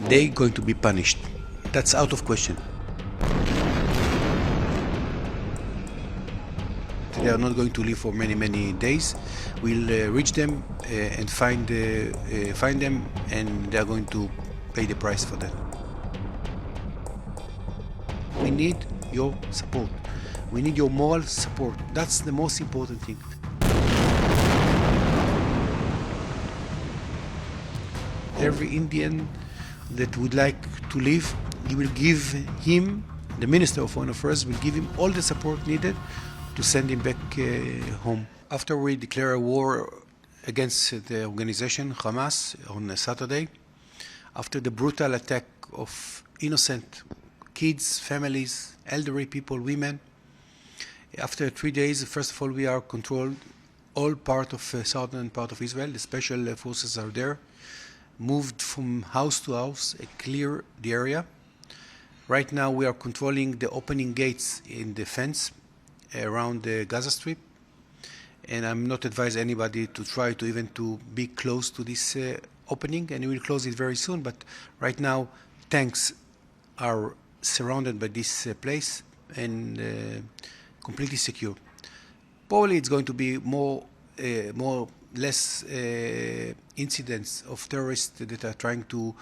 they're going to be punished. That's out of question. They are not going to live for many days. We'll reach them and find them, and they are going to pay the price for that. We need your support. We need your moral support. That's the most important thing. Every Indian that would like to live, you will give him, the Minister of Foreign Affairs will give him all the support needed to send him back home. After we declare a war against the organization Hamas on Saturday, after the brutal attack of innocent kids, families, elderly people, women, after 3 days, first of all, we are controlled all part of southern part of Israel. The special forces are there, moved from house to house, clear the area. Right now, we are controlling the opening gates in the fence around the Gaza Strip, and I'm not advise anybody to try to even to be close to this opening, and we will close it very soon. But right now, tanks are surrounded by this place and completely secure. Probably it's going to be less incidents of terrorists that are trying to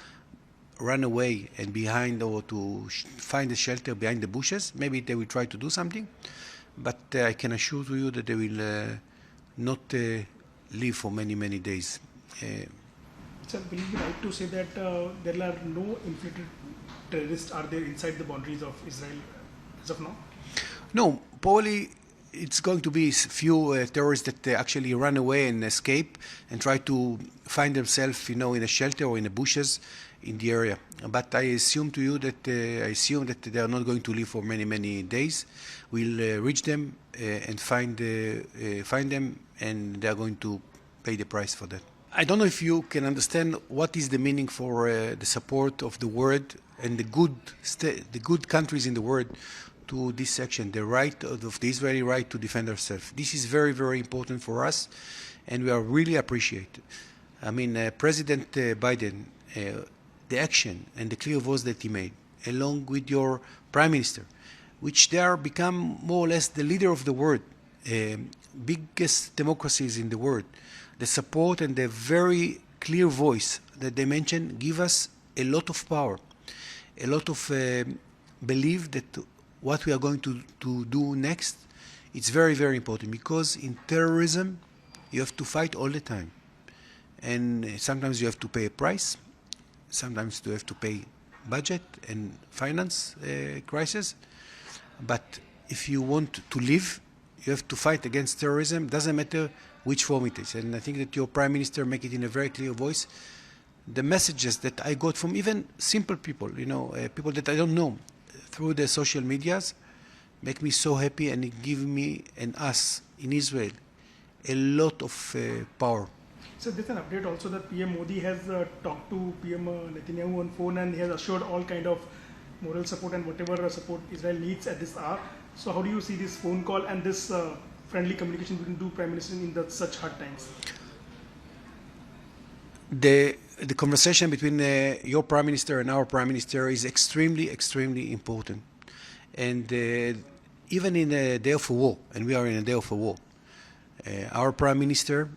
run away and behind, or to find a shelter behind the bushes. Maybe they will try to do something, but I can assure you that they will not live for many days. Sir, will it be right to say that there are no infiltrated terrorists are there inside the boundaries of Israel as of now? No, probably it's going to be few terrorists that actually run away and escape and try to find themselves, in a shelter or in the bushes in the area. But I assume to you that they are not going to live for many days. We'll reach them and find them, and they are going to pay the price for that. I don't know if you can understand what is the meaning for the support of the world and the good countries in the world to this action, the right of the Israeli right to defend ourselves. This is very important for us, and we are really appreciate. I mean, President Biden, the action and the clear voice that he made, along with your Prime Minister, which they are become more or less the leader of the world, biggest democracies in the world. The support and the very clear voice that they mentioned give us a lot of power, a lot of belief that what we are going to do next, it's very important, because in terrorism you have to fight all the time, and sometimes you have to pay a price, sometimes you have to pay budget and finance crisis, but if you want to live, you have to fight against terrorism. Doesn't matter which form it is. And I think that your Prime Minister make it in a very clear voice. The messages that I got from even simple people, people that I don't know, through the social medias, make me so happy, and it give me and us in Israel a lot of power. So there's an update also that PM Modi has talked to PM Netanyahu on phone, and he has assured all kind of moral support and whatever support Israel needs at this hour. So how do you see this phone call and this friendly communication between two prime ministers in such hard times? The conversation between your Prime Minister and our Prime Minister is extremely important. And even in a day of a war, and we are in a day of a war, our Prime Minister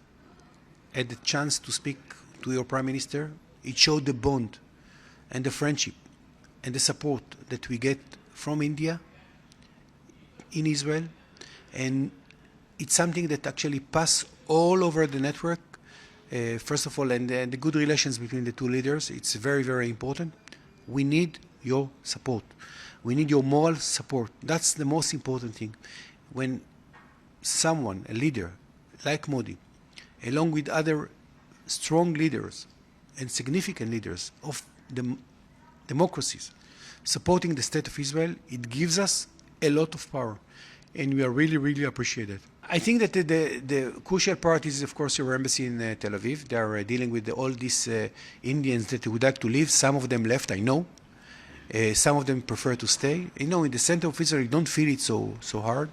had the chance to speak to your Prime Minister. It showed the bond and the friendship and the support that we get from India in Israel. And it's something that actually passed all over the network. First of all, and the good relations between the two leaders, it's very important. We need your support. We need your moral support. That's the most important thing. When someone, a leader like Modi, along with other strong leaders and significant leaders of the democracies, supporting the State of Israel, it gives us a lot of power, and we are really appreciate it. I think that the crucial part is, of course, your embassy in Tel Aviv. They are dealing with all these Indians that would like to leave. Some of them left, I know. Some of them prefer to stay. In the center of Israel, you don't feel it so hard.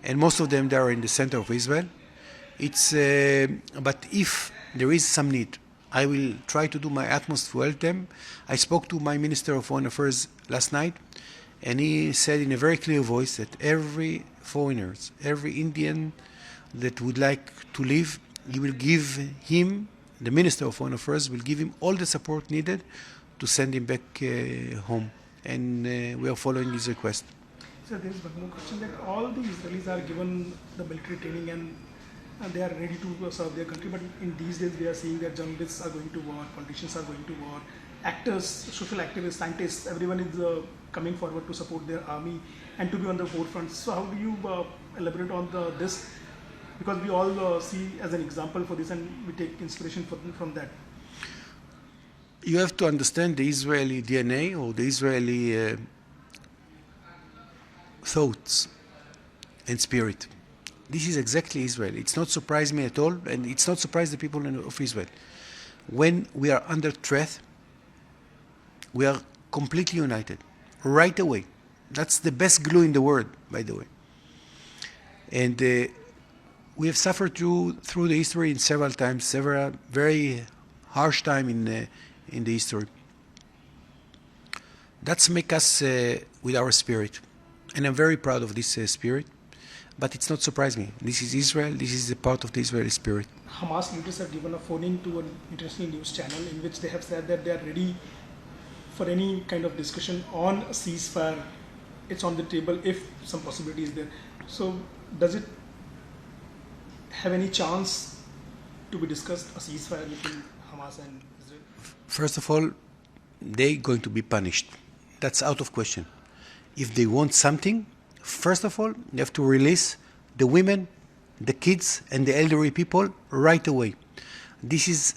And most of them, they are in the center of Israel. But if there is some need I will try to do my utmost to help them. I spoke to my Minister of Foreign Affairs last night, and he said in a very clear voice that every foreigner, every Indian that would like to leave, he will give him, the Minister of Foreign Affairs will give him all the support needed to send him back home. And we are following his request. So there is one more question, that all the Israelis are given the military training and they are ready to serve their country, but in these days we are seeing that journalists are going to war, politicians are going to war, actors, social activists, scientists, everyone is coming forward to support their army and to be on the forefront. So how do you elaborate on this? Because we all see as an example for this and we take inspiration from that. You have to understand the Israeli DNA or the Israeli thoughts and spirit. This is exactly Israel. It's not surprised me at all, and it's not surprised the people of Israel. When we are under threat, we are completely united right away. That's the best glue in the world, by the way. And we have suffered through the history in several times, several very harsh time in the history. That's make us with our spirit, and I'm very proud of this spirit. But it's not surprising me. This is Israel. This is a part of the Israeli spirit. Hamas leaders have given a phone-in to an international news channel in which they have said that they are ready for any kind of discussion on a ceasefire. It's on the table if some possibility is there. So does it have any chance to be discussed, a ceasefire between Hamas and Israel? First of all, they're going to be punished. That's out of question. If they want something, first of all, they have to release the women, the kids, and the elderly people right away. It's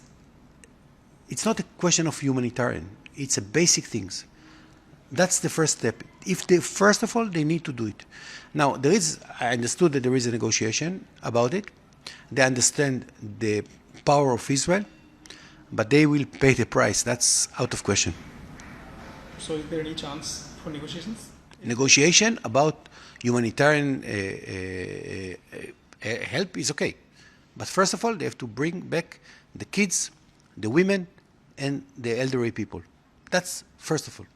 not a question of humanitarian. It's a basic things. That's the first step. First of all, they need to do it. Now, I understood that there is a negotiation about it. They understand the power of Israel, but they will pay the price. That's out of question. So is there any chance for negotiations? Negotiation about humanitarian help is okay. But first of all, they have to bring back the kids, the women, and the elderly people. That's first of all.